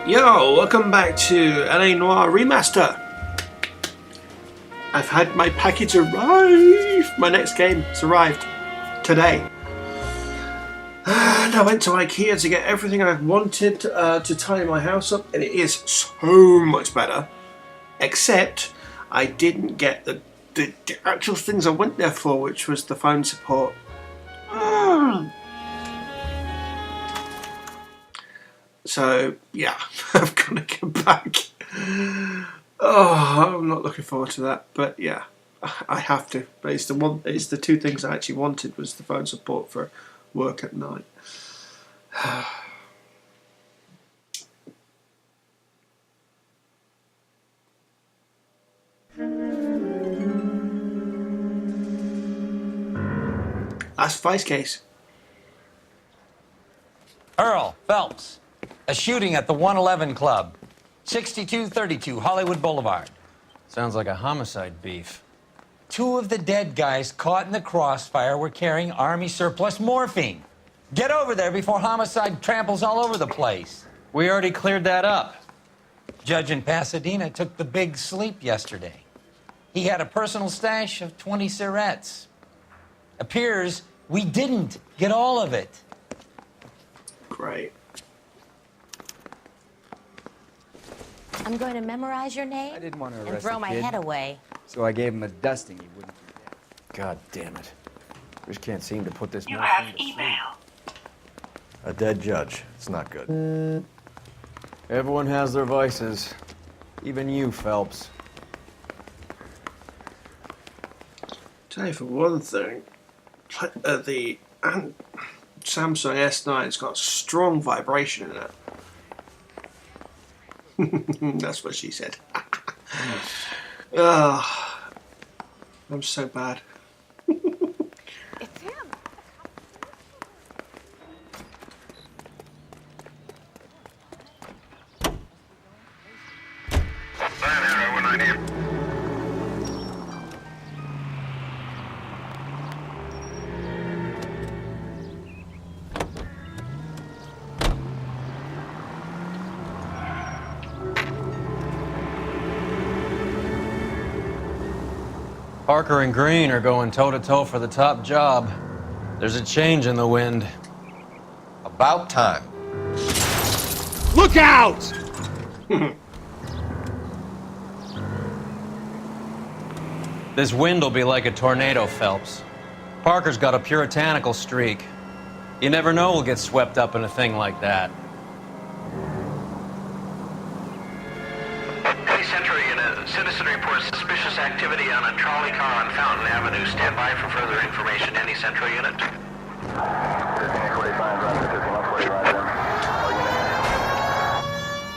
Yo, welcome back to Noire Remaster. I've had my package arrive. My next game has arrived today. And I went to IKEA to get everything I wanted to tidy my house up, and it is so much better. Except I didn't get the actual things I went there for, which was the phone support. So yeah, I'm gonna get back. Oh, I'm not looking forward to that, but yeah, I have to. But it's the two things I actually wanted was the phone support for work at night. Last vice case. Earl Phelps, a shooting at the 111 Club, 6232 Hollywood Boulevard. Sounds like a homicide beef. Two of the dead guys caught in the crossfire were carrying Army surplus morphine. Get over there before homicide tramples all over the place. We already cleared that up. Judge in Pasadena took the big sleep yesterday. He had a personal stash of 20 cigarettes. Appears we didn't get all of it. Great. I'm going to memorize your name I didn't want to arrest and throw the my kid, head away. so I gave him a dusting he wouldn't forget. God damn it. Just can't seem to put this You morphine have to sleep. email. A dead judge. It's not good. Everyone has their vices. Even you, Phelps. Tell you for one thing, the Samsung S9's got strong vibration in it. That's what she said. I'm so bad. It's him. Parker and Green are going toe-to-toe for the top job. There's a change in the wind. About time. Look out! This wind will be like a tornado, Phelps. Parker's got a puritanical streak. You never know who'll get swept up in a thing like that. Hey, Central Unit. Citizen reports suspicious activity on a trolley car on Fountain Avenue. Stand by for further information. Any Central Unit?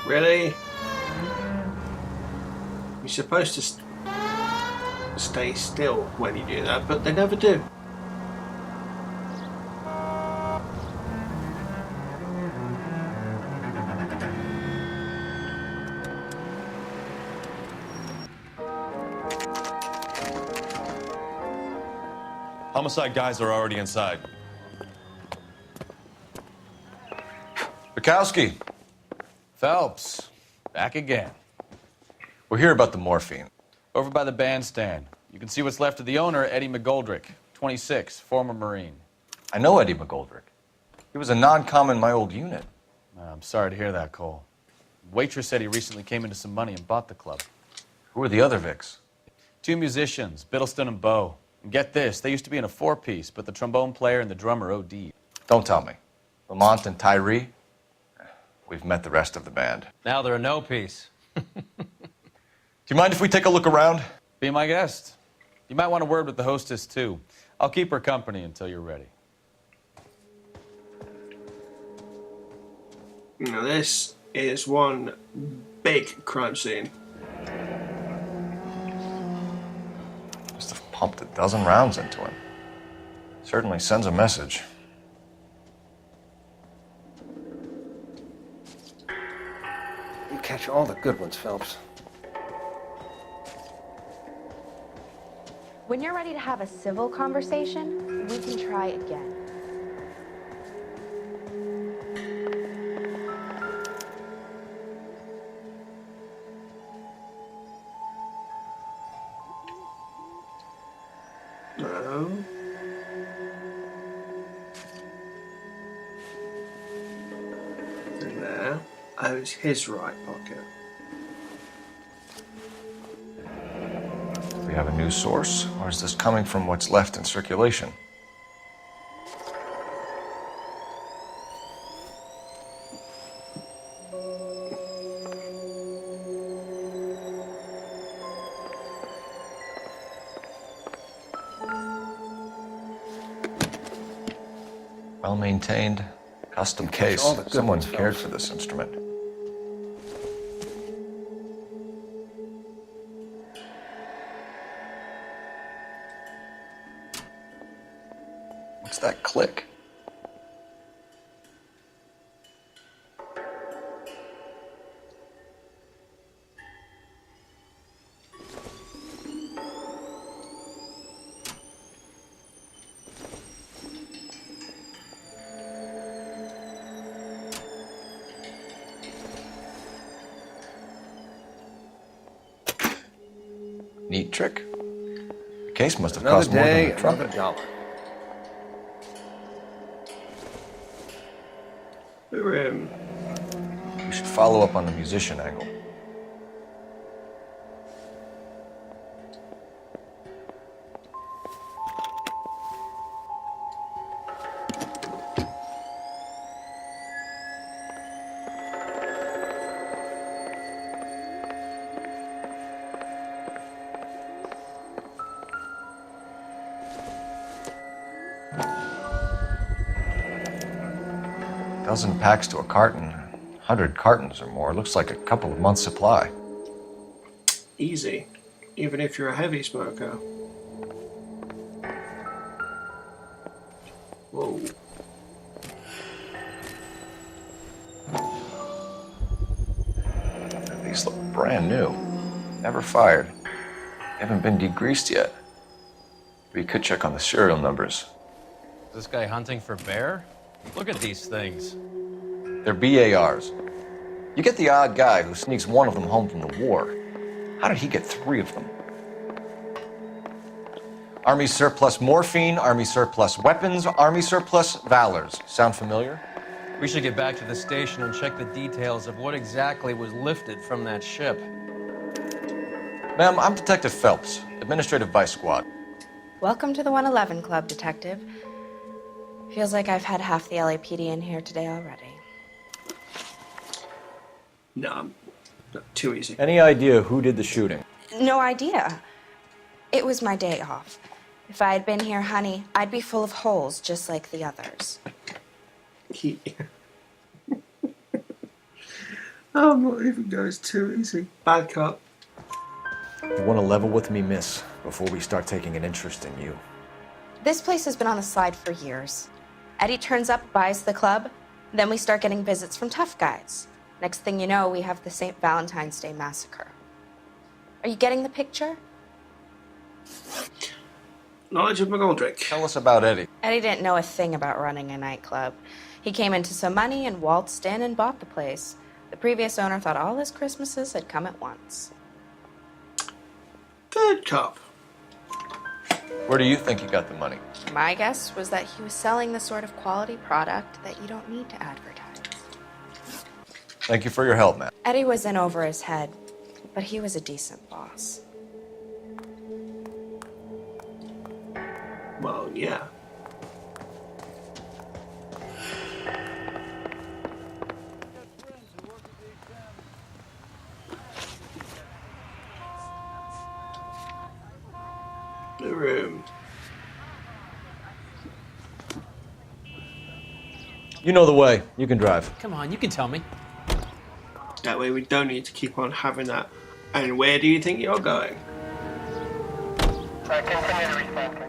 Really? You're supposed to stay still when you do that, but they never do. Homicide guys are already inside. Bukowski, Phelps, back again. we're here about the morphine. Over by the bandstand. You can see what's left of the owner, Eddie McGoldrick, 26, former Marine. I know Eddie McGoldrick. He was a non-com in my old unit. I'm sorry to hear that, Cole. Waitress said he recently came into some money and bought the club. Who are the other Vics? Two musicians, Biddleston and Bowe. And get this, they used to be in a four-piece, but the trombone player and the drummer OD'd. Don't tell me. Lamont and Tyree? We've met the rest of the band. Now they're a no-piece. Do you mind if we take a look around? Be my guest. You might want a word with the hostess, too. I'll keep her company until you're ready. Now this is one big crime scene. Must have pumped a dozen rounds into him. Certainly sends a message. You catch all the good ones, Phelps. When you're ready to have a civil conversation, we can try again. Oh, it's his right pocket. Do we have a new source, or is this coming from what's left in circulation? Well-maintained, custom case. all the good Someone's ones, cared fellas. for this instrument. What's that click? Neat trick. The case must have Another cost more day, than a trumpet. another dollar. We should follow up on the musician angle. Dozen packs to a carton, 100 cartons or more. Looks like a couple of months' supply. Easy, even if you're a heavy smoker. Whoa. These look brand new. Never fired. Haven't been degreased yet. We could check on the serial numbers. Is this guy hunting for bear? Look at these things. They're BARs. You get the odd guy who sneaks one of them home from the war. How did he get 3 of them? Army surplus morphine, Army surplus weapons, Army surplus valors. Sound familiar? We should get back to the station and check the details of what exactly was lifted from that ship. Ma'am, I'm Detective Phelps, Administrative Vice Squad. Welcome to the 111 Club, Detective. Feels like I've had half the LAPD in here today already. No, too easy. Any idea who did the shooting? No idea. It was my day off. If I had been here, honey, I'd be full of holes just like the others. I'm not even going, it's too easy. Bad cop. You want to level with me, miss, before we start taking an interest in you. This place has been on the slide for years. Eddie turns up, buys the club, then we start getting visits from tough guys. Next thing you know, we have the St. Valentine's Day massacre. Are you getting the picture? Knowledge of McGoldrick. Tell us about Eddie. Eddie didn't know a thing about running a nightclub. He came into some money and waltzed in and bought the place. The previous owner thought all his Christmases had come at once. Good cop. Where do you think he got the money? My guess was that he was selling the sort of quality product that you don't need to advertise. Thank you for your help, man. Eddie was in over his head, but he was a decent boss. Well, yeah. The room. You know the way. You can drive. Come on, you can tell me. That way we don't need to keep on having that. And where do you think you're going? Continue to respond.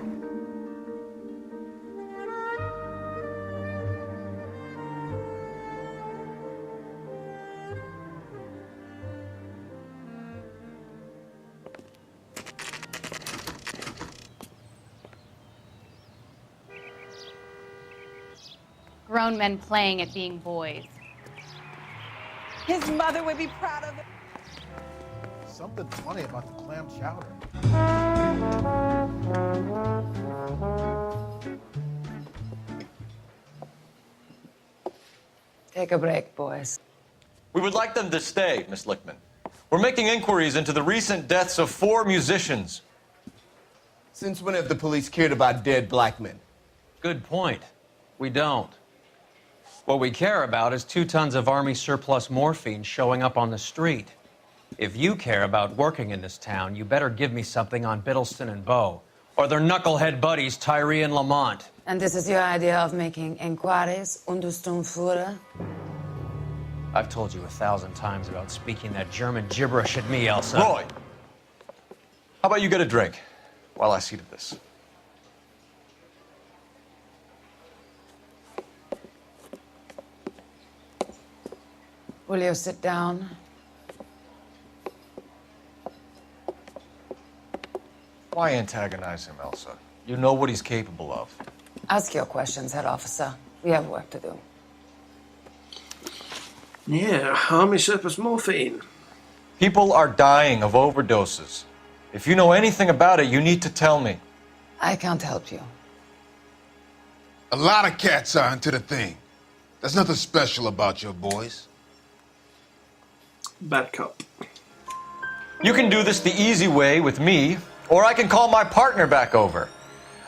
Grown men playing at being boys. His mother would be proud of it. Something funny about the clam chowder. Take a break, boys. We would like them to stay, Miss Lichtman. We're making inquiries into the recent deaths of 4 musicians. Since when have the police cared about dead black men? Good point. We don't. What we care about is 2 tons of Army surplus morphine showing up on the street. If you care about working in this town, you better give me something on Biddleston and Bow, or their knucklehead buddies Tyree and Lamont. And this is your idea of making inquiries, Untersturmführer? I've told you 1,000 times about speaking that German gibberish at me, Elsa. Roy! How about you get a drink while I see to this? Will you sit down? Why antagonize him, Elsa? You know what he's capable of. Ask your questions, head officer. We have work to do. Yeah, Army surplus morphine. People are dying of overdoses. If you know anything about it, you need to tell me. I can't help you. A lot of cats are into the thing. There's nothing special about your boys. Bad cop. You can do this the easy way with me, or I can call my partner back over.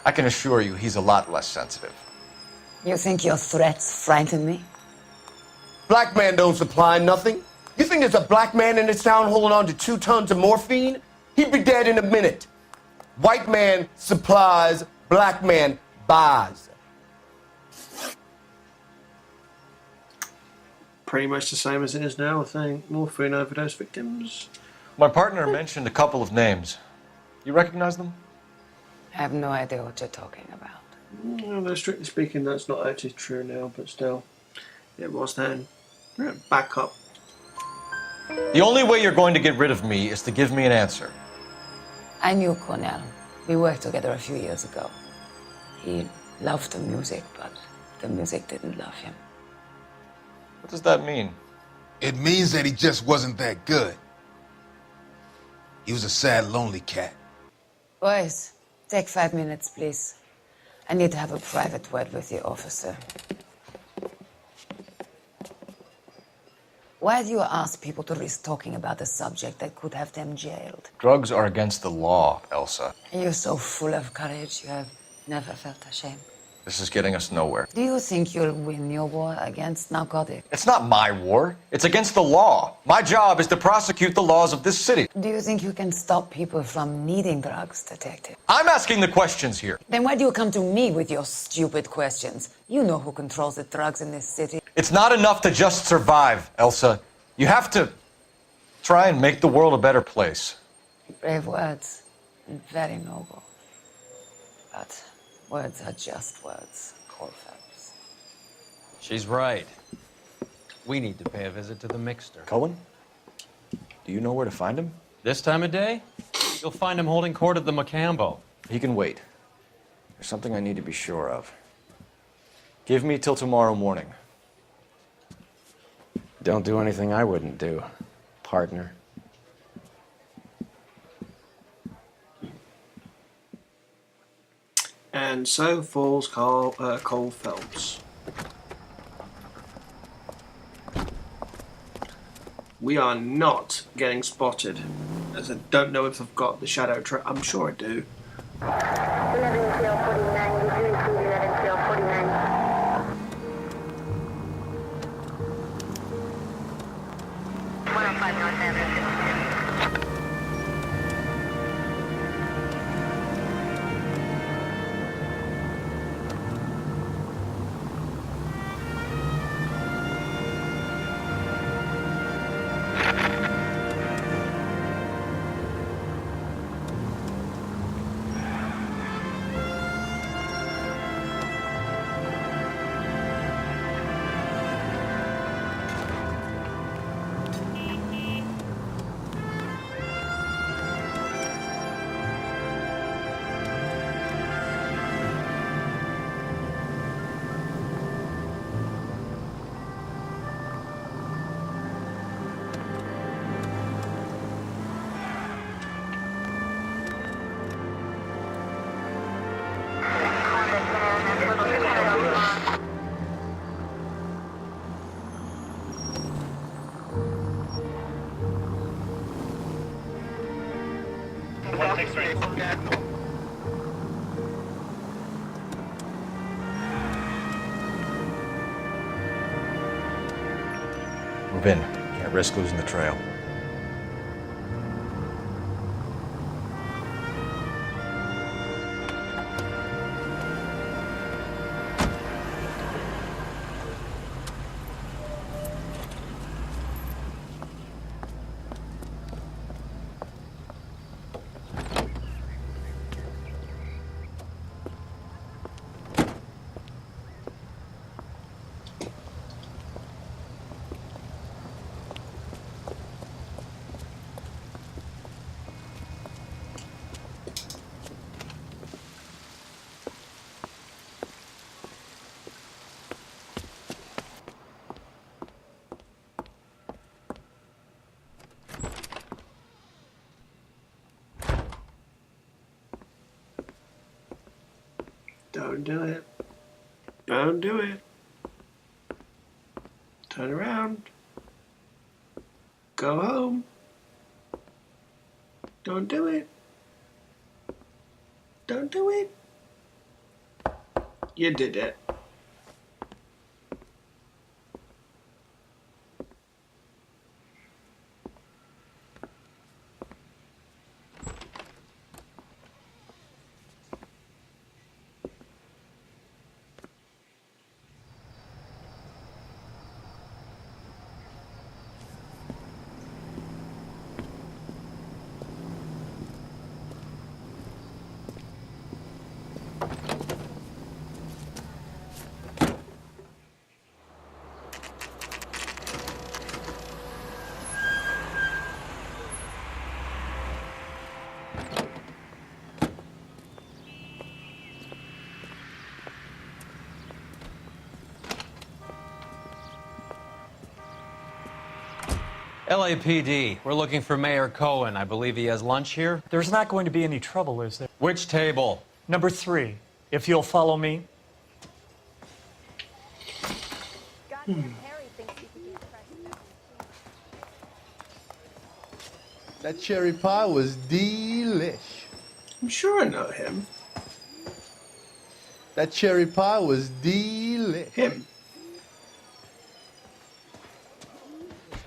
I can assure you he's a lot less sensitive. You think your threats frighten me? Black man don't supply nothing. You think there's a black man in this town holding on to 2 tons of morphine? He'd be dead in a minute. White man supplies, black man buys. Pretty much the same as it is now, I think. Morphine overdose victims. My partner mentioned a couple of names. You recognize them? I have no idea what you're talking about. Well, no, strictly speaking, that's not actually true now, but still, it was then. Back up. The only way you're going to get rid of me is to give me an answer. I knew Cornell. We worked together a few years ago. He loved the music, but the music didn't love him. What does that mean? It means that he just wasn't that good. He was a sad, lonely cat. Boys, take 5 minutes, please. I need to have a private word with the officer. Why do you ask people to risk talking about a subject that could have them jailed? Drugs are against the law, Elsa. You're so full of courage, you have never felt ashamed. This is getting us nowhere. Do you think you'll win your war against narcotics? It's not my war. It's against the law. My job is to prosecute the laws of this city. Do you think you can stop people from needing drugs, detective? I'm asking the questions here. Then why do you come to me with your stupid questions? You know who controls the drugs in this city. It's not enough to just survive, Elsa. You have to try and make the world a better place. Brave words, and very noble. But words are just words, Cole Phelps. She's right. We need to pay a visit to the mixter. Cohen? Do you know where to find him? This time of day? You'll find him holding court at the Macambo. He can wait. There's something I need to be sure of. Give me till tomorrow morning. Don't do anything I wouldn't do, partner. And so falls Cole Phelps. We are not getting spotted, as I don't know if I've got the shadow trap. I'm sure I do. 11 tail 49, would you include 11 tail 49? North San Francisco. Move in. Can't risk losing the trail. Don't do it. Don't do it. Turn around. Go home. Don't do it. Don't do it. You did it. LAPD, we're looking for Mayor Cohen. I believe he has lunch here. There's not going to be any trouble, is there? Which table? Number 3, if you'll follow me. That cherry pie was delish. I'm sure I know him. That cherry pie was delish. Him.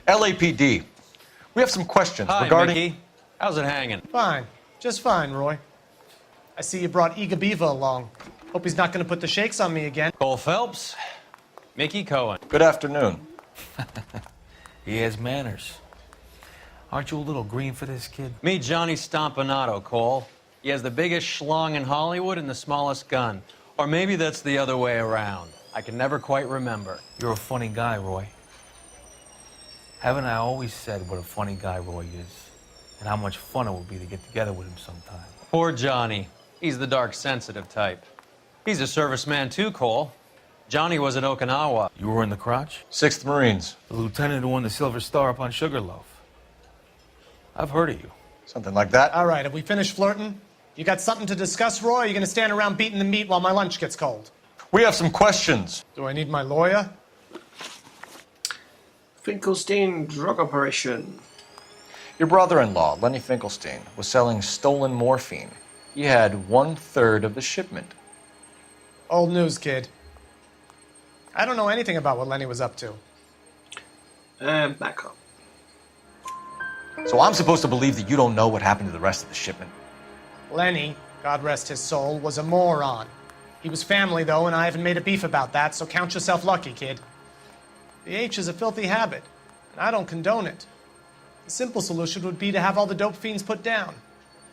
LAPD, we have some questions Hi, regarding... Mickey. How's it hanging? Fine. Just fine, Roy. I see you brought Iga Beaver along. Hope he's not going to put the shakes on me again. Cole Phelps, Mickey Cohen. Good afternoon. He has manners. Aren't you a little green for this kid? Meet Johnny Stompanato, Cole. He has the biggest schlong in Hollywood and the smallest gun. Or maybe that's the other way around. I can never quite remember. You're a funny guy, Roy. Haven't I always said what a funny guy Roy is? And how much fun it would be to get together with him sometime? Poor Johnny. He's the dark, sensitive type. He's a serviceman too, Cole. Johnny was in Okinawa. You were in the crotch? 6th Marines. The lieutenant who won the Silver Star up on Sugarloaf. I've heard of you. Something like that. All right, have we finished flirting? You got something to discuss, Roy? Or are you going to stand around beating the meat while my lunch gets cold? We have some questions. Do I need my lawyer? Finkelstein drug operation. Your brother-in-law, Lenny Finkelstein, was selling stolen morphine. He had 1/3 of the shipment. Old news, kid. I don't know anything about what Lenny was up to. And back up. So I'm supposed to believe that you don't know what happened to the rest of the shipment? Lenny, God rest his soul, was a moron. He was family, though, and I haven't made a beef about that, so count yourself lucky, kid. The H is a filthy habit, and I don't condone it. The simple solution would be to have all the dope fiends put down.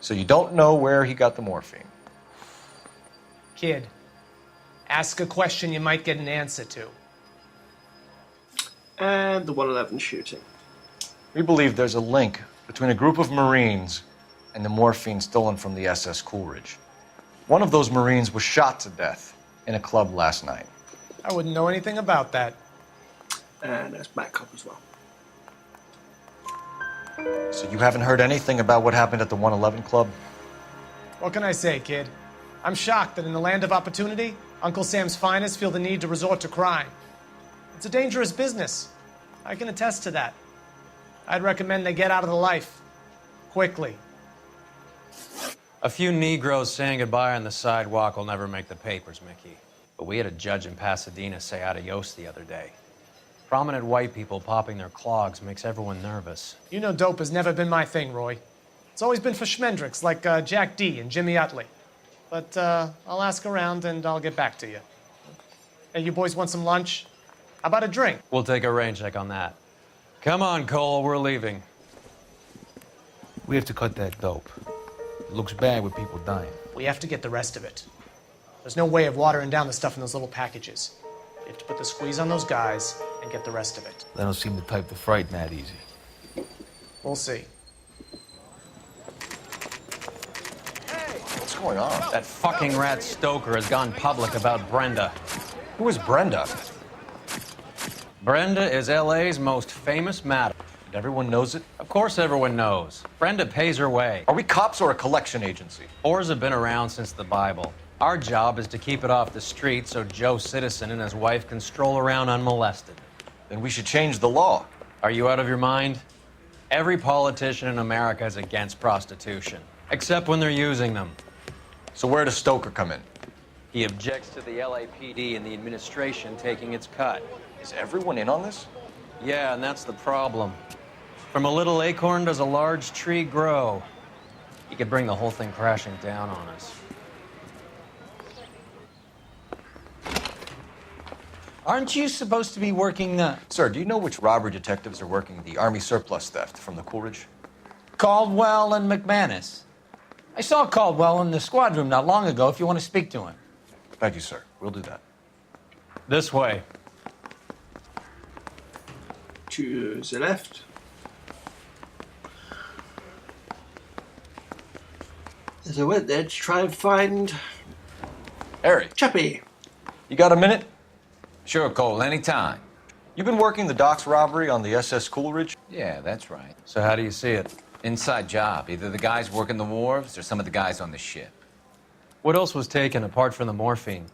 So you don't know where he got the morphine? Kid, ask a question you might get an answer to. And the 111 shooting. We believe there's a link between a group of Marines and the morphine stolen from the SS Coolidge. One of those Marines was shot to death in a club last night. I wouldn't know anything about that. And there's backup as well. So you haven't heard anything about what happened at the 111 Club? What can I say, kid? I'm shocked that in the land of opportunity, Uncle Sam's finest feel the need to resort to crime. It's a dangerous business. I can attest to that. I'd recommend they get out of the life. Quickly. A few Negroes saying goodbye on the sidewalk will never make the papers, Mickey. But we had a judge in Pasadena say adios the other day. Prominent white people popping their clogs makes everyone nervous. You know dope has never been my thing, Roy. It's always been for schmendricks like Jack D. and Jimmy Utley. But I'll ask around and I'll get back to you. Hey, you boys want some lunch? How about a drink? We'll take a rain check on that. Come on, Cole, we're leaving. We have to cut that dope. It looks bad with people dying. We have to get the rest of it. There's no way of watering down the stuff in those little packages. You have to put the squeeze on those guys and get the rest of it. They don't seem the type to frighten that easy. We'll see. What's going on? That fucking rat Stoker has gone public about Brenda. Who is Brenda? Brenda is LA's most famous madam. And everyone knows it? Of course everyone knows. Brenda pays her way. Are we cops or a collection agency? Whores have been around since the Bible. Our job is to keep it off the street so Joe Citizen and his wife can stroll around unmolested. Then we should change the law. Are you out of your mind? Every politician in America is against prostitution, except when they're using them. So where does Stoker come in? He objects to the LAPD and the administration taking its cut. Is everyone in on this? Yeah, and that's the problem. From a little acorn does a large tree grow. He could bring the whole thing crashing down on us. Aren't you supposed to be working the... Sir, do you know which robbery detectives are working the Army surplus theft from the Coolidge? Caldwell and McManus. I saw Caldwell in the squad room not long ago if you want to speak to him. Thank you, sir. We'll do that. This way. To the left. As I went there to try and find... Harry. Chappie. You got a minute? Sure, Cole, anytime. You've been working the docks robbery on the SS Coolidge? Yeah, that's right. So how do you see it? Inside job. Either the guys working the wharves or some of the guys on the ship. What else was taken apart from the morphine?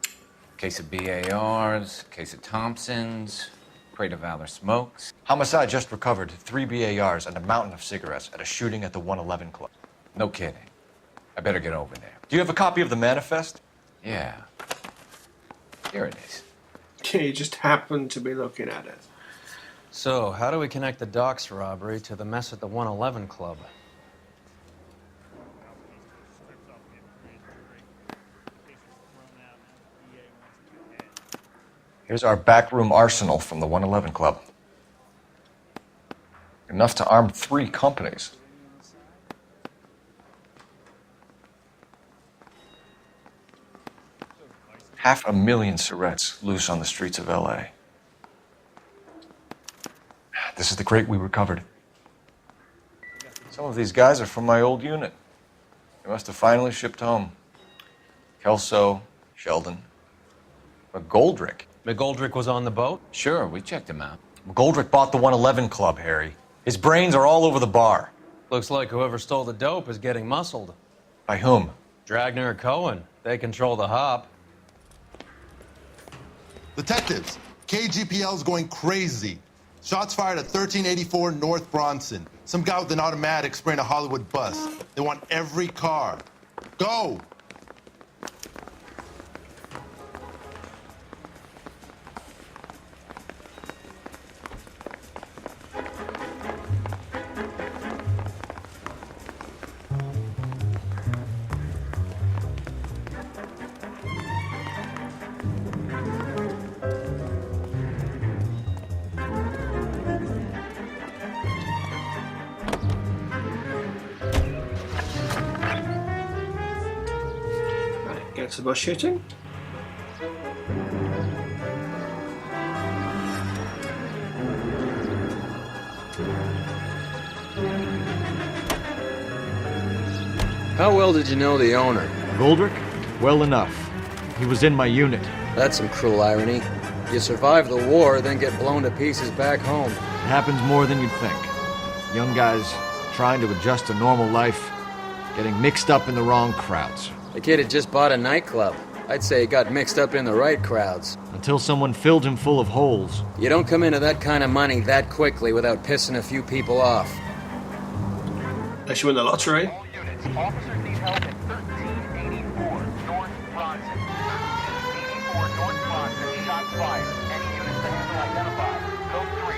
Case of BARs, case of Thompsons, crate of Valor smokes. Homicide just recovered 3 BARs and a mountain of cigarettes at a shooting at the 111 Club. No kidding. I better get over there. Do you have a copy of the manifest? Yeah. Here it is. He just happened to be looking at it. So, how do we connect the docks robbery to the mess at the 111 Club? Here's our backroom arsenal from the 111 Club. Enough to arm 3 companies. $500,000 cigarettes loose on the streets of LA. This is the crate we recovered. Some of these guys are from my old unit. They must have finally shipped home. Kelso, Sheldon, McGoldrick. McGoldrick was on the boat? Sure, we checked him out. McGoldrick bought the 111 Club, Harry. His brains are all over the bar. Looks like whoever stole the dope is getting muscled. By whom? Dragner or Cohen. They control the hop. Detectives, KGPL's going crazy. Shots fired at 1384 North Bronson. Some guy with an automatic spraying a Hollywood bus. They want every car. Go! Gets the bus shooting. How well did you know the owner? Goldrick? Well enough. He was in my unit. That's some cruel irony. You survive the war, then get blown to pieces back home. It happens more than you'd think. Young guys trying to adjust to normal life, getting mixed up in the wrong crowds. The kid had just bought a nightclub. I'd say he got mixed up in the right crowds. Until someone filled him full of holes. You don't come into that kind of money that quickly without pissing a few people off. Unless you win the lottery. Officers need help in 13 fire. Any units to handle identified. Code 3.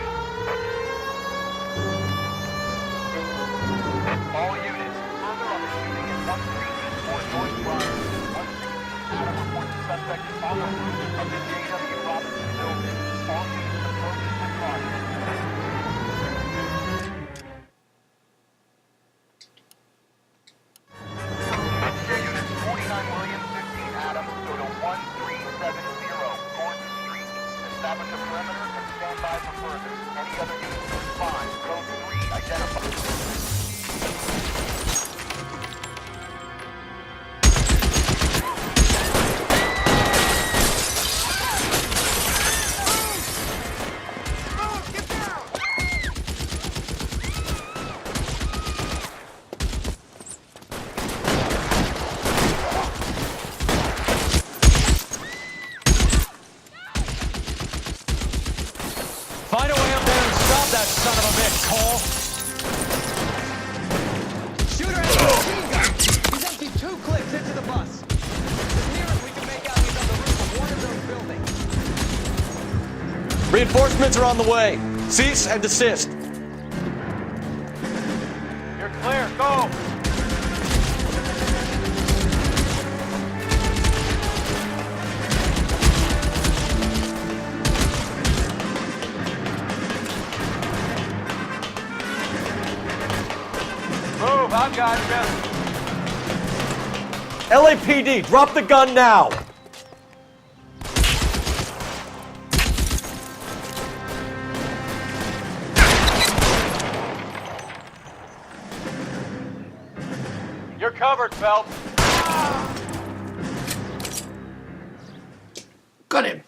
All units, further on the shooting in 1384 North Drive. 116 Adam reports the suspect is on the roof of the J.W. Robinson building. All units approach with caution. Units 49 William, 15 Adam, go to 1370 Gordon Street. Establish a perimeter and stand by for further. Any other units to respond. Code 3 identified. Find a way up there and stop that son of a bitch, Cole. Shooter has a machine gun. He's emptied 2 clips into the bus. The nearest we can make out is on the roof of one of those buildings. Reinforcements are on the way. Cease and desist. You're clear. Go. Move, I've got you. LAPD, drop the gun now. You're covered, Phelps. Got him.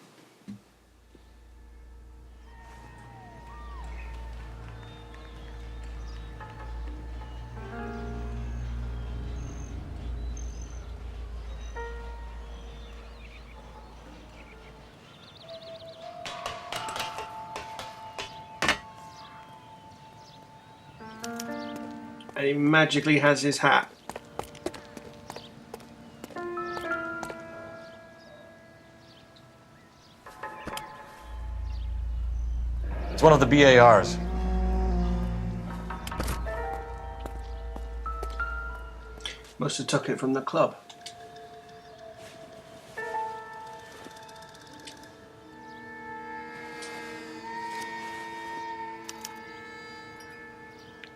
And he magically has his hat. It's one of the BARs. Must have took it from the club.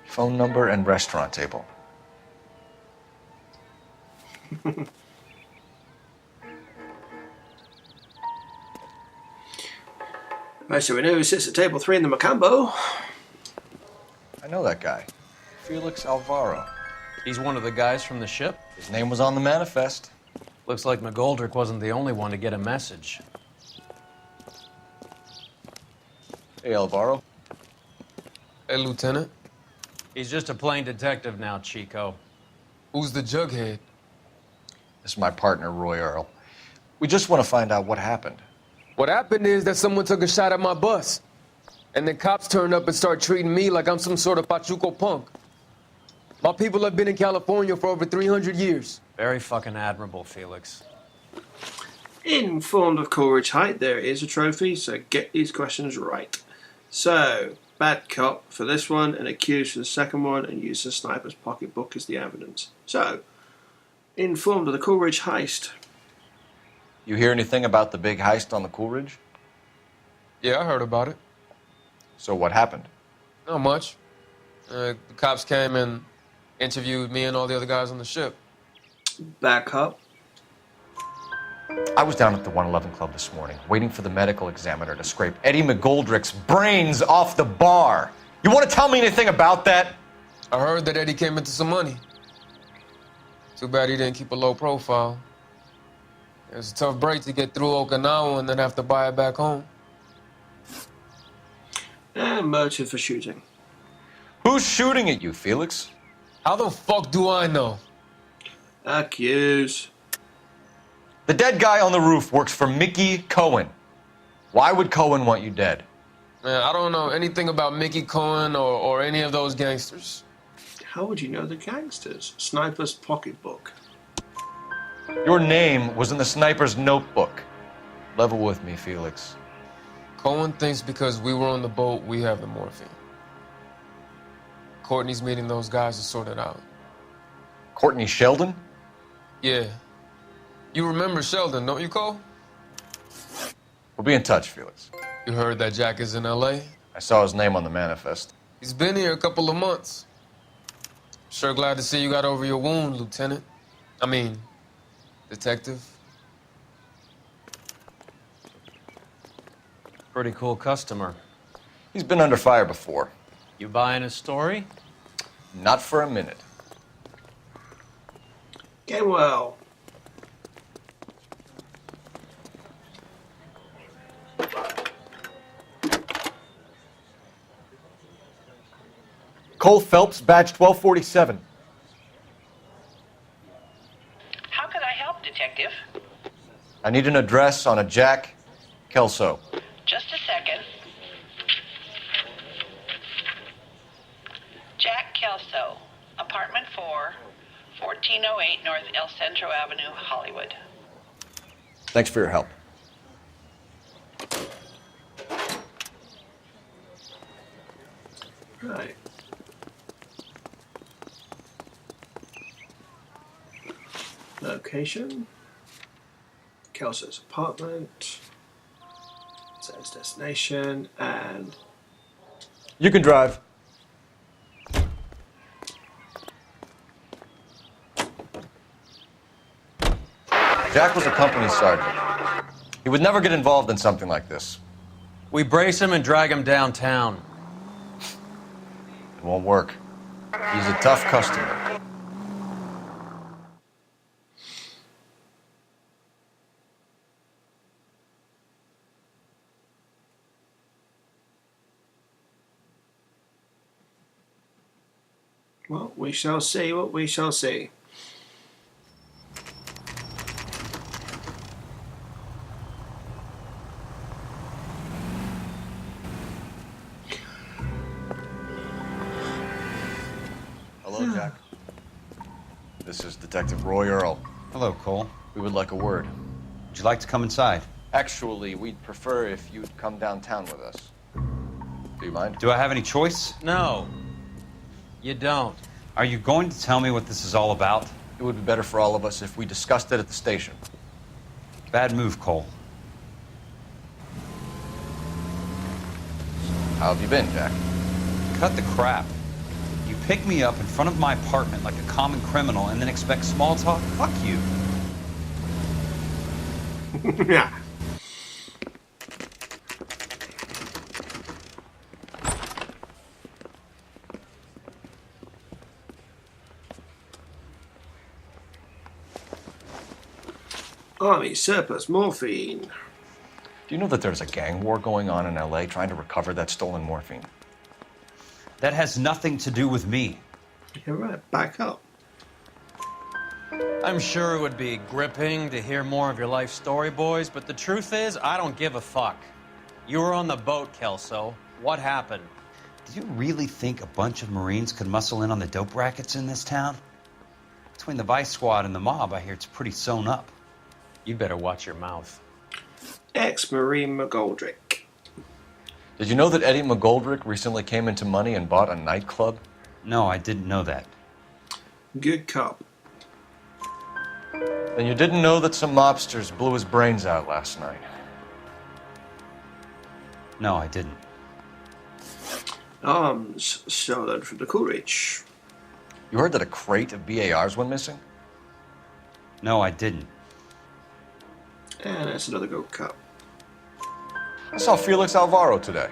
Phone number and restaurant table. Right, so we know who sits at table 3 in the Macambo. I know that guy. Felix Alvaro. He's one of the guys from the ship? His name was on the manifest. Looks like McGoldrick wasn't the only one to get a message. Hey, Alvaro. Hey, Lieutenant. He's just a plain detective now, Chico. Who's the jughead? This is my partner, Roy Earl. We just want to find out what happened. What happened is that someone took a shot at my bus. And then cops turned up and start treating me like I'm some sort of Pachuco punk. My people have been in California for over 300 years. Very fucking admirable, Felix. Informed of Coleridge Height, there is a trophy, so get these questions right. So, bad cop for this one, and accused for the second one, and use the sniper's pocketbook as the evidence. So, informed of the Coleridge heist. You hear anything about the big heist on the Coolridge? Yeah, I heard about it. So what happened? Not much. The cops came and interviewed me and all the other guys on the ship. Back up. I was down at the 111 Club this morning, waiting for the medical examiner to scrape Eddie McGoldrick's brains off the bar. You want to tell me anything about that? I heard that Eddie came into some money. Too bad he didn't keep a low profile. It was a tough break to get through Okinawa and then have to buy it back home. And motive for shooting. Who's shooting at you, Felix? How the fuck do I know? Accuse. The dead guy on the roof works for Mickey Cohen. Why would Cohen want you dead? Man, I don't know anything about Mickey Cohen or any of those gangsters. How would you know the gangsters? Sniper's pocketbook. Your name was in the sniper's notebook. Level with me, Felix. Cohen thinks because we were on the boat, we have the morphine. Courtney's meeting those guys to sort it out. Courtney Sheldon? Yeah. You remember Sheldon, don't you, Cole? We'll be in touch, Felix. You heard that Jack is in L.A.? I saw his name on the manifest. He's been here a couple of months. Sure glad to see you got over your wound, Lieutenant. I mean, Detective. Pretty cool customer. He's been under fire before. You buying his story? Not for a minute. Get well. Cole Phelps, badge 1247. How can I help, Detective? I need an address on a Jack Kelso. Just a second. Jack Kelso, apartment 4, 1408 North El Centro Avenue, Hollywood. Thanks for your help. Right. Location. Kelso's apartment. Says destination and... You can drive. Jack was a company sergeant. He would never get involved in something like this. We brace him and drag him downtown. It won't work. He's a tough customer. Well, we shall see what we shall see. Hello, Jack. This is Detective Roy Earl. Hello, Cole. We would like a word. Would you like to come inside? Actually, we'd prefer if you'd come downtown with us. Do you mind? Do I have any choice? No, you don't. Are you going to tell me what this is all about? It would be better for all of us if we discussed it at the station. Bad move, Cole. How have you been, Jack? Cut the crap. You pick me up in front of my apartment like a common criminal and then expect small talk? Fuck you. Yeah. Army surplus morphine. Do you know that there's a gang war going on in LA trying to recover that stolen morphine? That has nothing to do with me. You're right, back up. I'm sure it would be gripping to hear more of your life story, boys, but the truth is, I don't give a fuck. You were on the boat, Kelso. What happened? Do you really think a bunch of Marines could muscle in on the dope rackets in this town? Between the Vice Squad and the mob, I hear it's pretty sewn up. You better watch your mouth. Ex-Marine McGoldrick. Did you know that Eddie McGoldrick recently came into money and bought a nightclub? No, I didn't know that. Good cop. Then you didn't know that some mobsters blew his brains out last night? No, I didn't. Arms stolen from the Coolidge. You heard that a crate of BARs went missing? No, I didn't. And that's another gold cup. I saw Felix Alvaro today.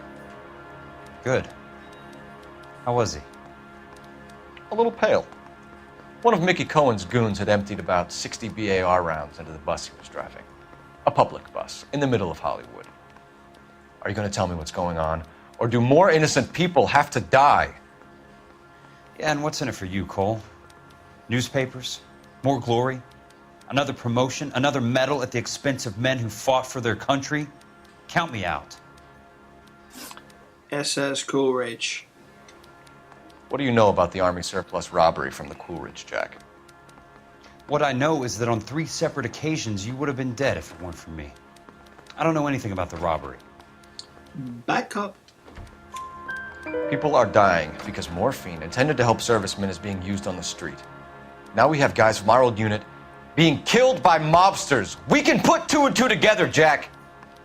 Good. How was he? A little pale. One of Mickey Cohen's goons had emptied about 60 BAR rounds into the bus he was driving. A public bus, in the middle of Hollywood. Are you going to tell me what's going on? Or do more innocent people have to die? Yeah, and what's in it for you, Cole? Newspapers? More glory? Another promotion? Another medal at the expense of men who fought for their country? Count me out. SS Coolidge. What do you know about the Army surplus robbery from the Coolidge, Jack? What I know is that on 3 separate occasions you would have been dead if it weren't for me. I don't know anything about the robbery. Back up. People are dying because morphine, intended to help servicemen, is being used on the street. Now we have guys from our old unit being killed by mobsters. We can put two and two together, Jack.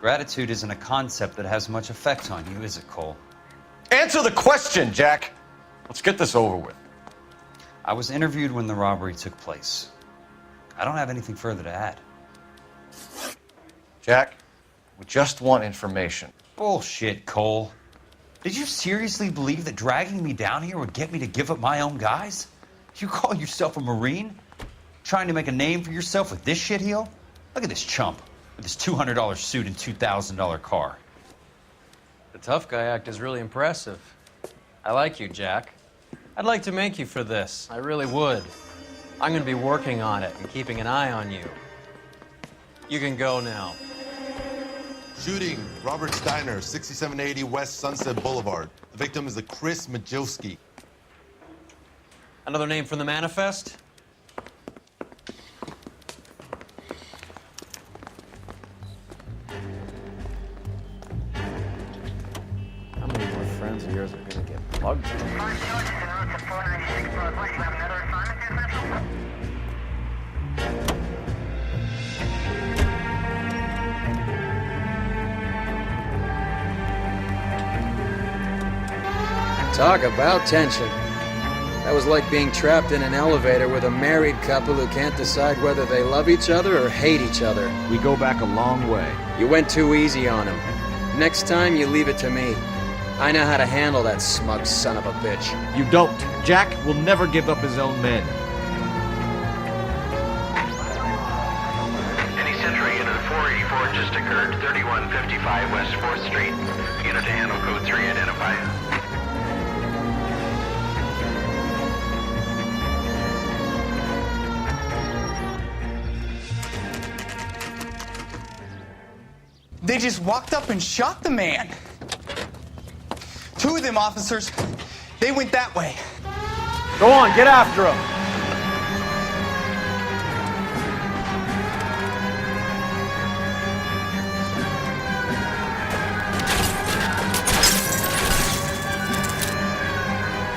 Gratitude isn't a concept that has much effect on you, is it, Cole? Answer the question, Jack. Let's get this over with. I was interviewed when the robbery took place. I don't have anything further to add. Jack, we just want information. Bullshit, Cole. Did you seriously believe that dragging me down here would get me to give up my own guys? You call yourself a Marine? Trying to make a name for yourself with this shitheel? Look at this chump with his $200 suit and $2,000 car. The tough guy act is really impressive. I like you, Jack. I'd like to make you for this. I really would. I'm going to be working on it and keeping an eye on you. You can go now. Shooting, Robert Steiner, 6780 West Sunset Boulevard. The victim is a Chris Majowski. Another name from the manifest? How many more friends of yours are gonna get plugged? Talk about tension. That was like being trapped in an elevator with a married couple who can't decide whether they love each other or hate each other. We go back a long way. You went too easy on him. Next time, you leave it to me. I know how to handle that smug son of a bitch. You don't. Jack will never give up his own men. Any Century unit 484 just occurred, 3155 West 4th Street. Unit to handle code 3, identify. They just walked up and shot the man. Two of them officers, they went that way. Go on, get after him.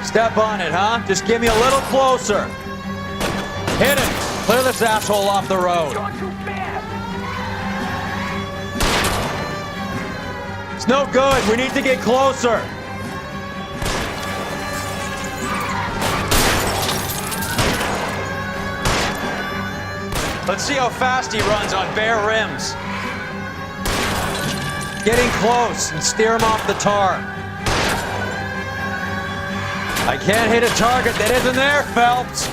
Step on it, huh? Just give me a little closer. Hit it. Clear this asshole off the road. It's no good. We need to get closer. Let's see how fast he runs on bare rims. Getting close and steer him off the tar. I can't hit a target that isn't there, Phelps.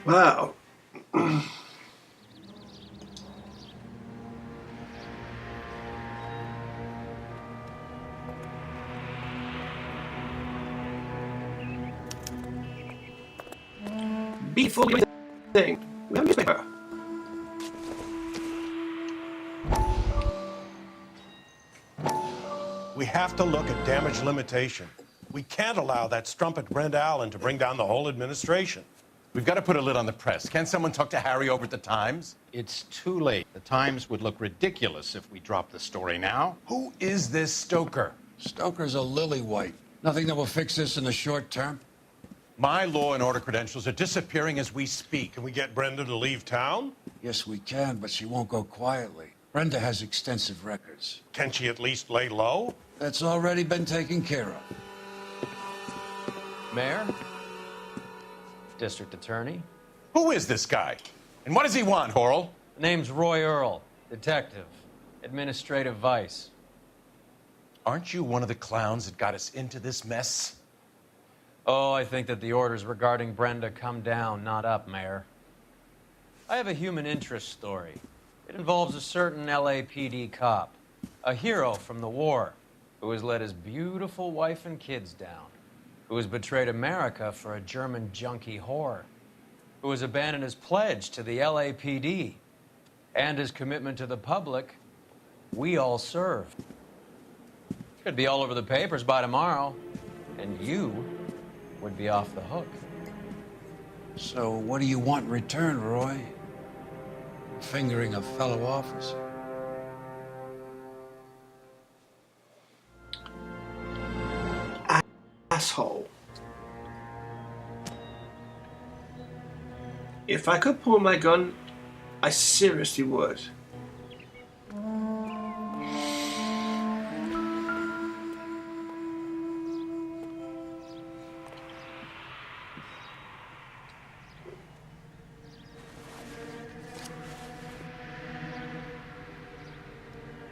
Wow. Before we thing, we have a newspaper. We have to look at damage limitation. We can't allow that strumpet Brent Allen to bring down the whole administration. We've got to put a lid on the press. Can't someone talk to Harry over at the Times? It's too late. The Times would look ridiculous if we dropped the story now. Who is this Stoker? Stoker's a lily-white. Nothing that will fix this in the short term. My law and order credentials are disappearing as we speak. Can we get Brenda to leave town? Yes, we can, but she won't go quietly. Brenda has extensive records. Can she at least lay low? That's already been taken care of. Mayor? District Attorney? Who is this guy? And what does he want, Horrell? The name's Roy Earl, detective, administrative vice. Aren't you one of the clowns that got us into this mess? Oh, I think that the orders regarding Brenda come down, not up, Mayor. I have a human interest story. It involves a certain LAPD cop, a hero from the war, who has let his beautiful wife and kids down, who has betrayed America for a German junkie whore, who has abandoned his pledge to the LAPD and his commitment to the public. We all served. Could be all over the papers by tomorrow, and you would be off the hook. So what do you want in return, Roy? Fingering a fellow officer? Asshole. If I could pull my gun, I seriously would.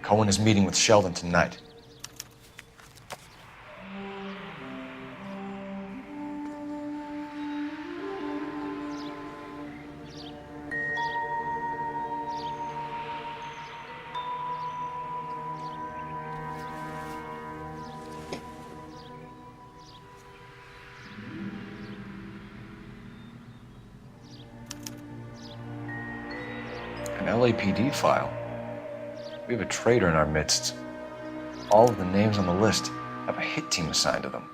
Cohen is meeting with Sheldon tonight. An LAPD file. We have a traitor in our midst. All of the names on the list have a hit team assigned to them.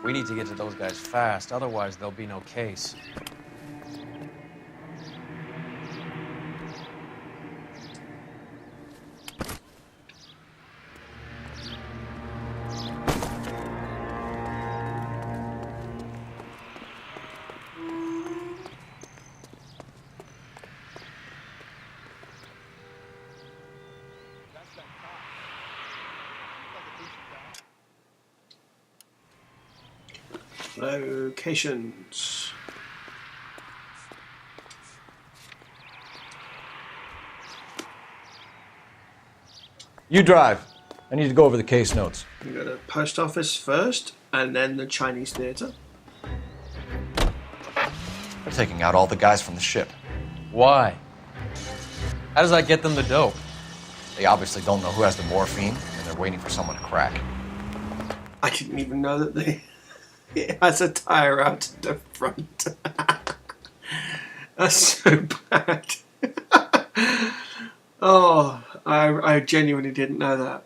We need to get to those guys fast, otherwise there'll be no case. Locations. You drive. I need to go over the case notes. We go to the post office first, and then the Chinese theater. They're taking out all the guys from the ship. Why? How does that get them the dope? They obviously don't know who has the morphine, and they're waiting for someone to crack. I didn't even know that it has a tire out at the front. That's so bad. Oh, I genuinely didn't know that.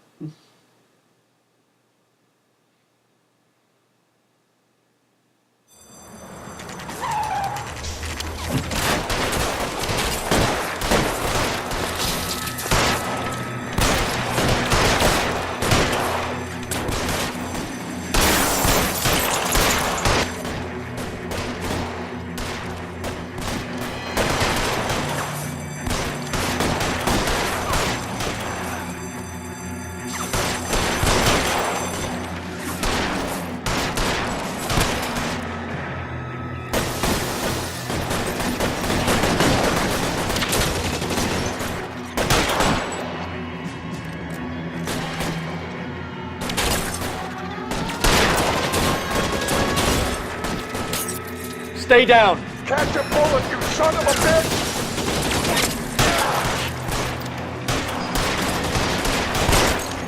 Stay down. Catch a bullet, you son of a bitch!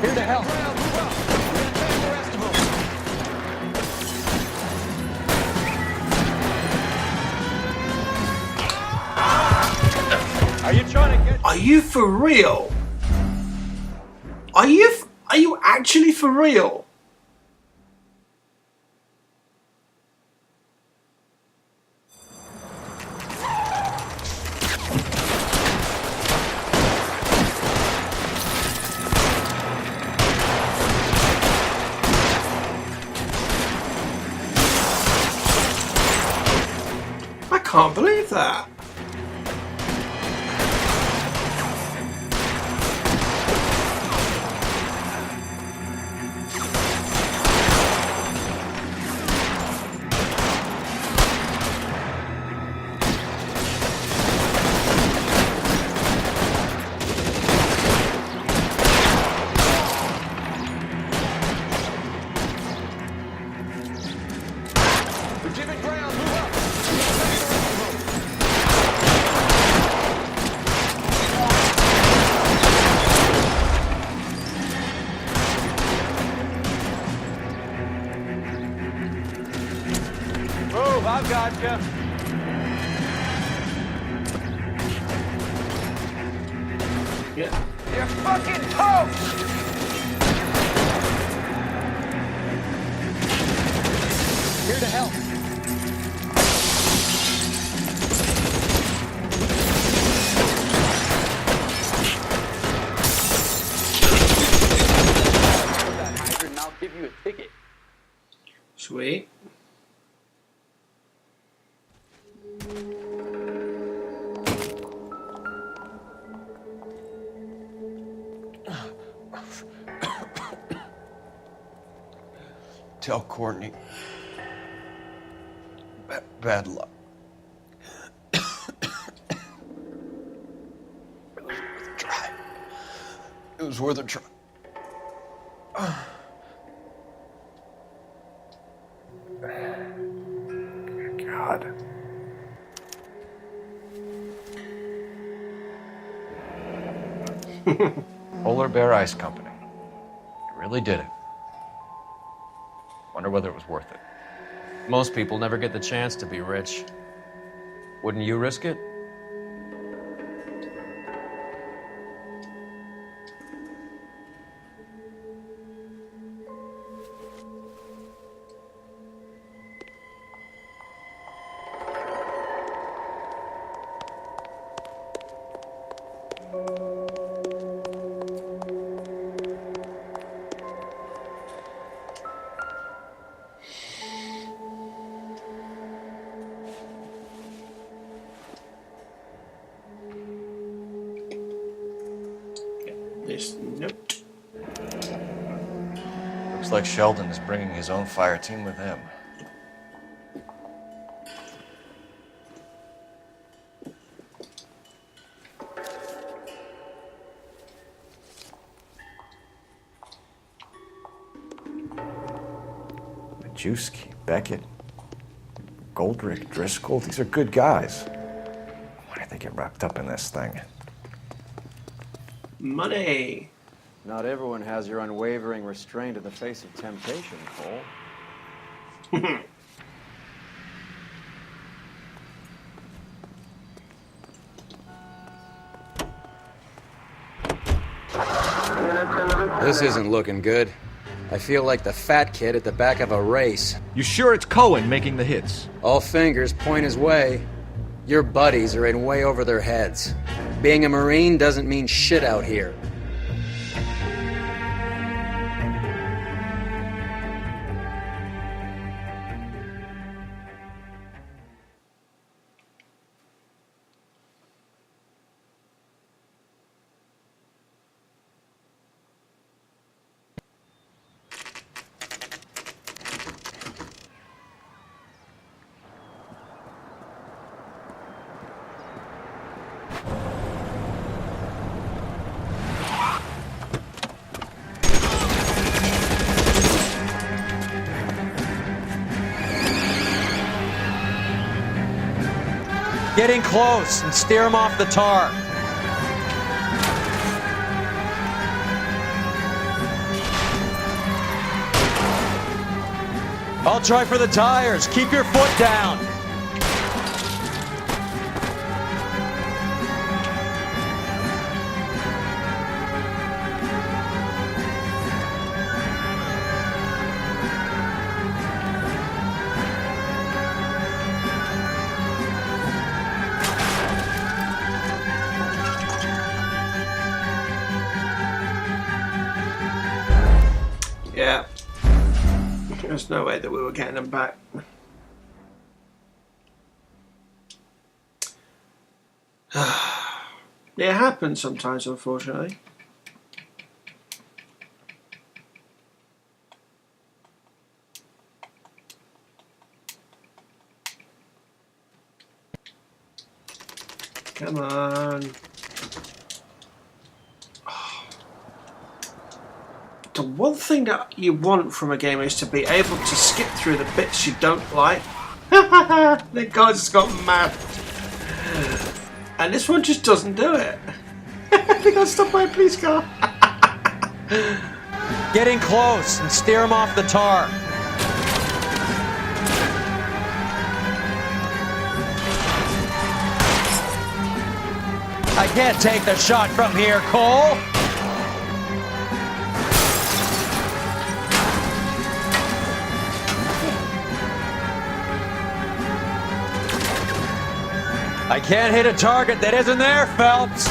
Here to help. Are you trying to get... Are you for real? Are you actually for real? I can't believe that. I've got you. Yeah. You're fucking toast! Here to help. I'll give you a ticket. Sweet. Tell Courtney. Bad luck. It was worth a try. It was worth a try. God. Polar Bear Ice Company. You really did it. Wonder whether it was worth it. Most people never get the chance to be rich. Wouldn't you risk it? This note. Looks like Sheldon is bringing his own fire team with him. Majewski, Beckett, Goldrick, Driscoll, these are good guys. Why did they get wrapped up in this thing? Money. Not everyone has your unwavering restraint in the face of temptation, Cole. This isn't looking good. I feel like the fat kid at the back of a race. You sure it's Cohen making the hits? All fingers point his way. Your buddies are in way over their heads. Being a Marine doesn't mean shit out here. Get in close and steer him off the tar. I'll try for the tires. Keep your foot down. Yeah. There's no way that we were getting them back. It happens sometimes, unfortunately. Come on. The one thing that you want from a game is to be able to skip through the bits you don't like. The guy just got mad. And this one just doesn't do it. They got stopped by a police car. Get in close and steer him off the tar. I can't take the shot from here, Cole. I can't hit a target that isn't there, Phelps.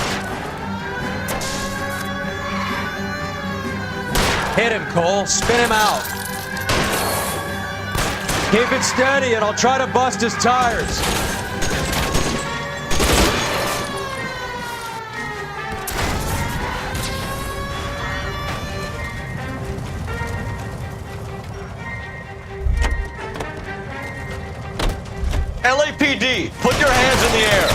Hit him, Cole. Spin him out. Keep it steady and I'll try to bust his tires. LAPD, put your hands in the air.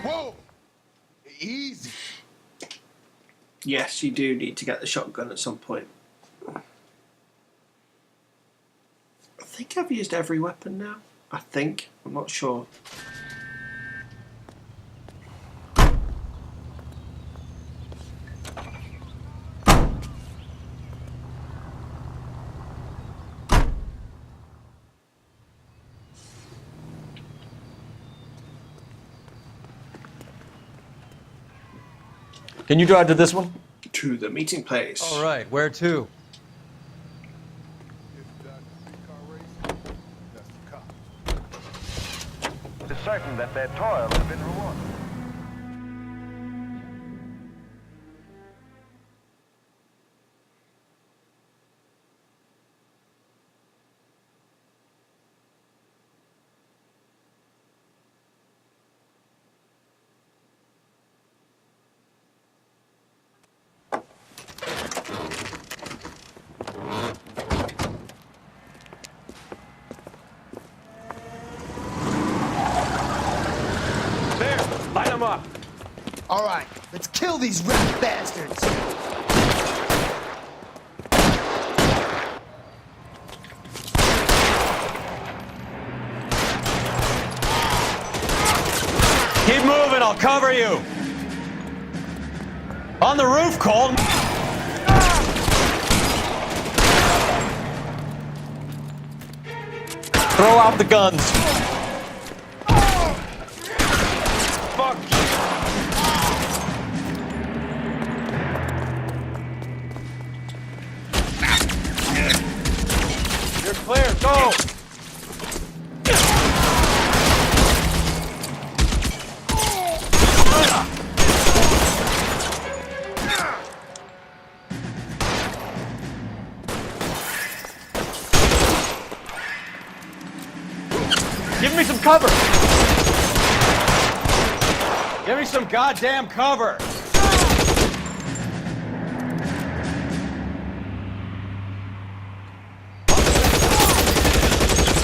Whoa! Easy. Yes, you do need to get the shotgun at some point. I think I've used every weapon now. I think. I'm not sure. Can you drive to this one? To the meeting place. All right, where to? It is certain that their toil has been rewarded. Light them up. All right, let's kill these rat bastards. Keep moving, I'll cover you. On the roof, Cole. Throw out the guns. Fuck. You're clear. Go. Give me some cover. Give me some goddamn cover.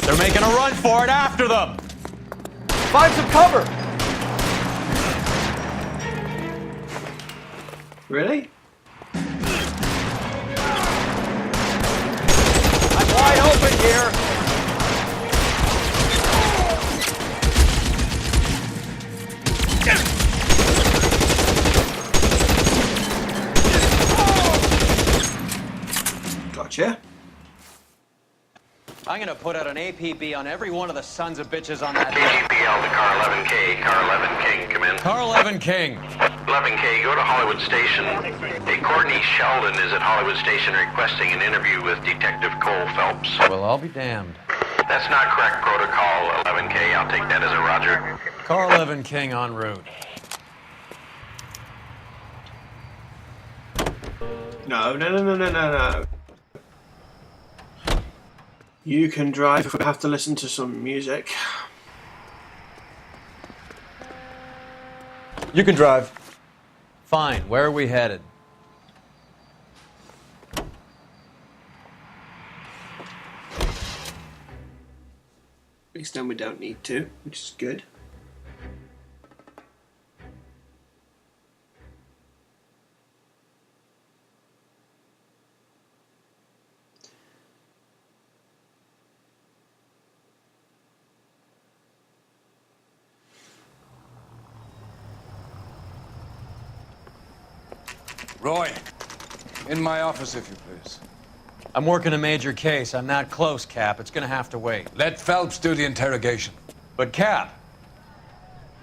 They're making a run for it after them. Find some cover. Really? I'm wide open here. Gotcha. I'm gonna put out an APB on every one of the sons of bitches on that. KGPL to car 11K. Car 11 King, come in. Car 11 King. 11K, go to Hollywood Station. Hey, Courtney Sheldon is at Hollywood Station requesting an interview with Detective Cole Phelps. Well, I'll be damned. That's not correct protocol, 11K. I'll take that as a roger. Car 11 King en route. No. You can drive if we have to listen to some music. You can drive. Fine, where are we headed? At least then we don't need to, which is good. Roy, in my office, if you please. I'm working a major case. I'm not close, Cap. It's gonna have to wait. Let Phelps do the interrogation. But, Cap.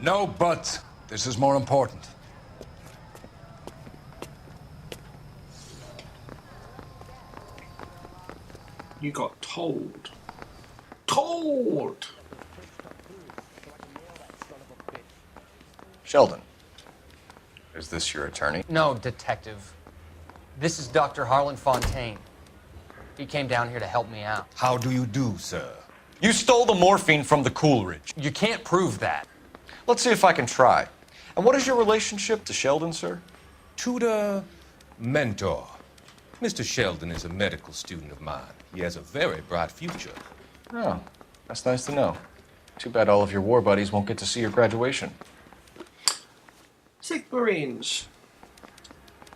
No buts. This is more important. You got told. Told! Sheldon, is this your attorney? No, Detective. This is Dr. Harlan Fontaine. He came down here to help me out. How do you do, sir? You stole the morphine from the Coolidge. You can't prove that. Let's see if I can try. And what is your relationship to Sheldon, sir? Tutor, mentor. Mr. Sheldon is a medical student of mine. He has a very bright future. Oh, that's nice to know. Too bad all of your war buddies won't get to see your graduation. Sick Marines.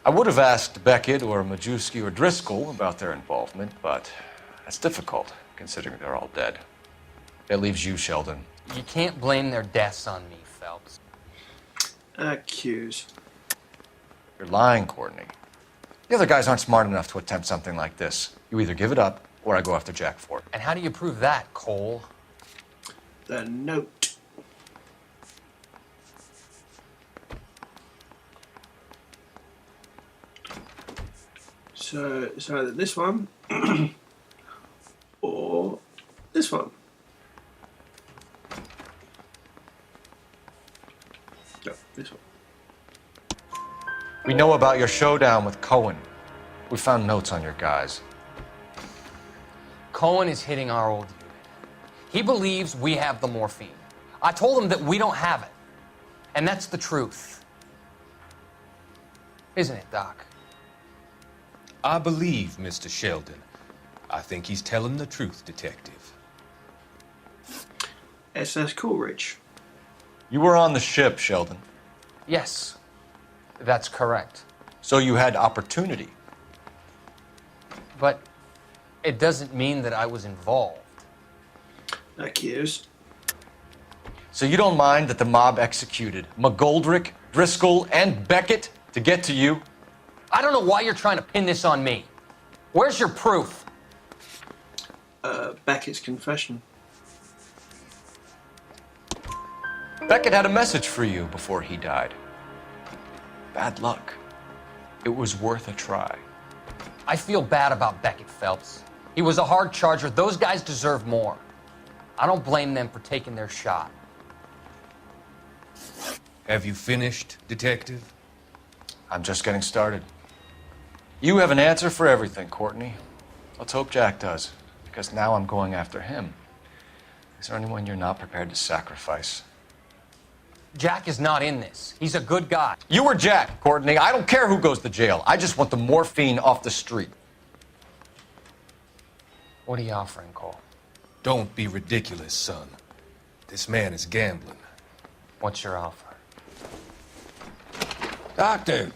I would have asked Beckett or Majewski or Driscoll about their involvement, but that's difficult, considering they're all dead. That leaves you, Sheldon. You can't blame their deaths on me, Phelps. Accuse. You're lying, Courtney. The other guys aren't smart enough to attempt something like this. You either give it up, or I go after Jack for it. And how do you prove that, Cole? The note. So it's either this one or this one. No, this one. We know about your showdown with Cohen. We found notes on your guys. Cohen is hitting our old unit. He believes we have the morphine. I told him that we don't have it. And that's the truth. Isn't it, Doc? I believe Mr. Sheldon. I think he's telling the truth, Detective. SS Coolidge. You were on the ship, Sheldon. Yes, that's correct. So you had opportunity. But it doesn't mean that I was involved. Accused. So you don't mind that the mob executed McGoldrick, Driscoll, and Beckett to get to you? I don't know why you're trying to pin this on me. Where's your proof? Beckett's confession. Beckett had a message for you before he died. Bad luck. It was worth a try. I feel bad about Beckett, Phelps. He was a hard charger. Those guys deserve more. I don't blame them for taking their shot. Have you finished, Detective? I'm just getting started. You have an answer for everything, Courtney. Let's hope Jack does, because now I'm going after him. Is there anyone you're not prepared to sacrifice? Jack is not in this. He's a good guy. You or Jack, Courtney. I don't care who goes to jail. I just want the morphine off the street. What are you offering, Cole? Don't be ridiculous, son. This man is gambling. What's your offer? Doctor,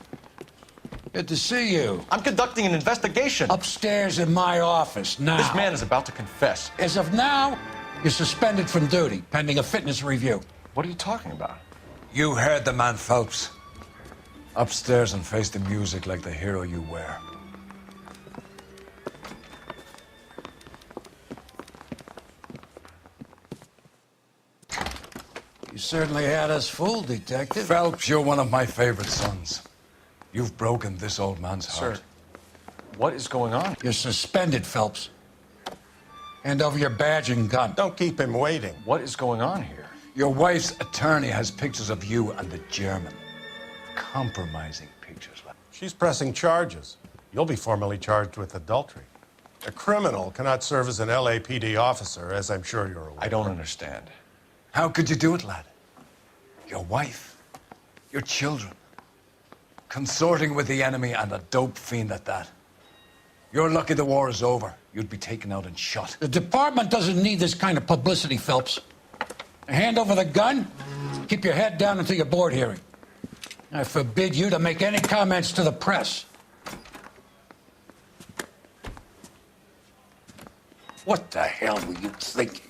good to see you. I'm conducting an investigation. Upstairs in my office now. This man is about to confess. As of now, you're suspended from duty, pending a fitness review. What are you talking about? You heard the man, Phelps. Upstairs and face the music like the hero you were. You certainly had us fooled, Detective. Phelps, you're one of my favorite sons. You've broken this old man's heart. Sir, what is going on? You're suspended, Phelps. Hand over your badge and gun. Don't keep him waiting. What is going on here? Your wife's attorney has pictures of you and the German. Compromising pictures. She's pressing charges. You'll be formally charged with adultery. A criminal cannot serve as an LAPD officer, as I'm sure you're aware. I don't understand. How could you do it, lad? Your wife, your children, consorting with the enemy and a dope fiend at that. You're lucky the war is over. You'd be taken out and shot. The department doesn't need this kind of publicity, Phelps. Hand over the gun, keep your head down until your board hearing. I forbid you to make any comments to the press. What the hell were you thinking?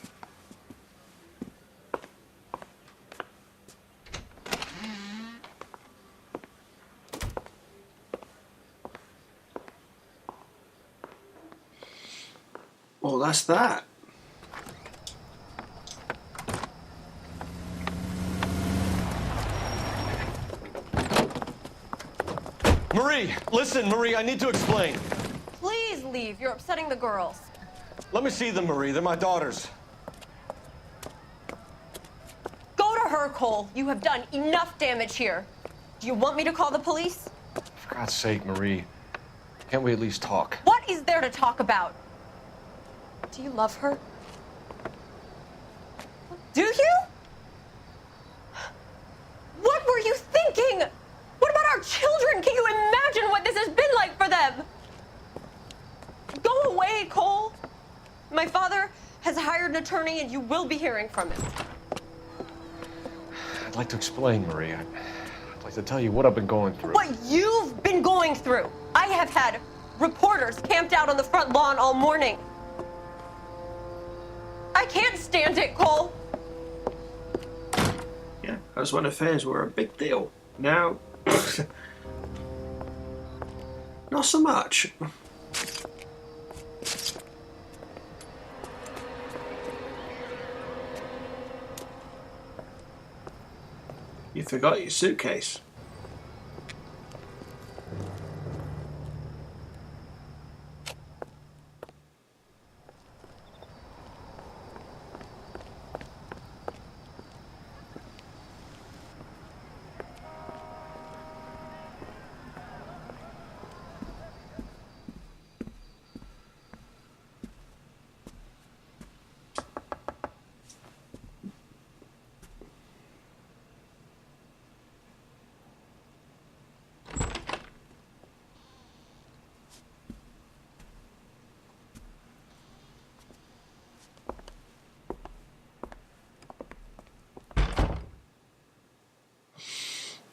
Well, that's that. Marie, listen, Marie, I need to explain. Please leave. You're upsetting the girls. Let me see them, Marie. They're my daughters. Go to her, Cole. You have done enough damage here. Do you want me to call the police? For God's sake, Marie. Can't we at least talk? What is there to talk about? Do you love her? Do you? What were you thinking? What about our children? Can you imagine what this has been like for them? Go away, Cole. My father has hired an attorney and you will be hearing from him. I'd like to explain, Marie. I'd like to tell you what I've been going through. What you've been going through. I have had reporters camped out on the front lawn all morning. I can't stand it, Cole. Yeah, that's when affairs were a big deal. Now, not so much. You forgot your suitcase.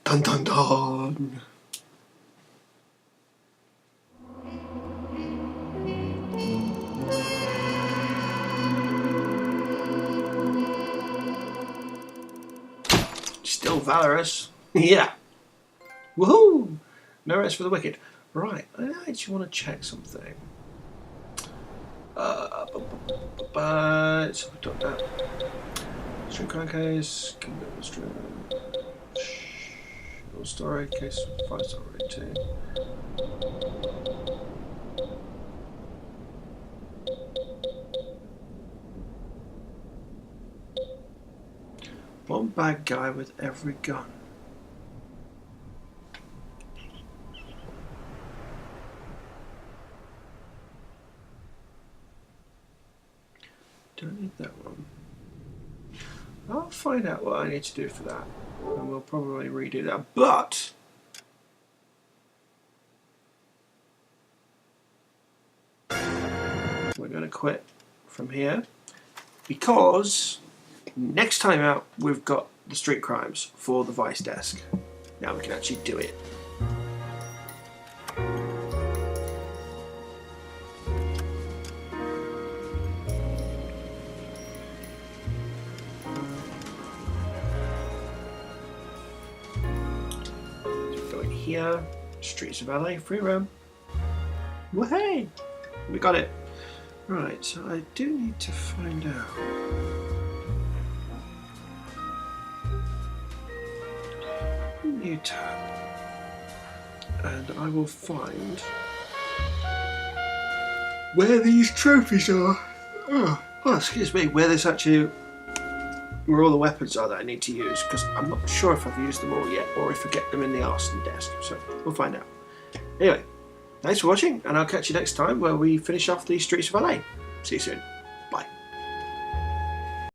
Dun dun dun. Still valorous. Yeah. Woohoo! No rest for the wicked. Right, I actually want to check something. So we've done that. String crankcase, story, case 5-star rating. One bad guy with every gun. Don't need that one. I'll find out what I need to do for that. And we'll probably redo that, but we're going to quit from here because next time out we've got the street crimes for the Vice desk. Now we can actually do it. Here, Streets of LA, free roam. Woohoo! We got it. Right, so I do need to find out. New tab. And I will find where these trophies are. Oh, excuse me, where this actually, where all the weapons are that I need to use, because I'm not sure if I've used them all yet or if I get them in the arson desk, so we'll find out. Anyway, thanks for watching, and I'll catch you next time where we finish off the Streets of LA. See you soon.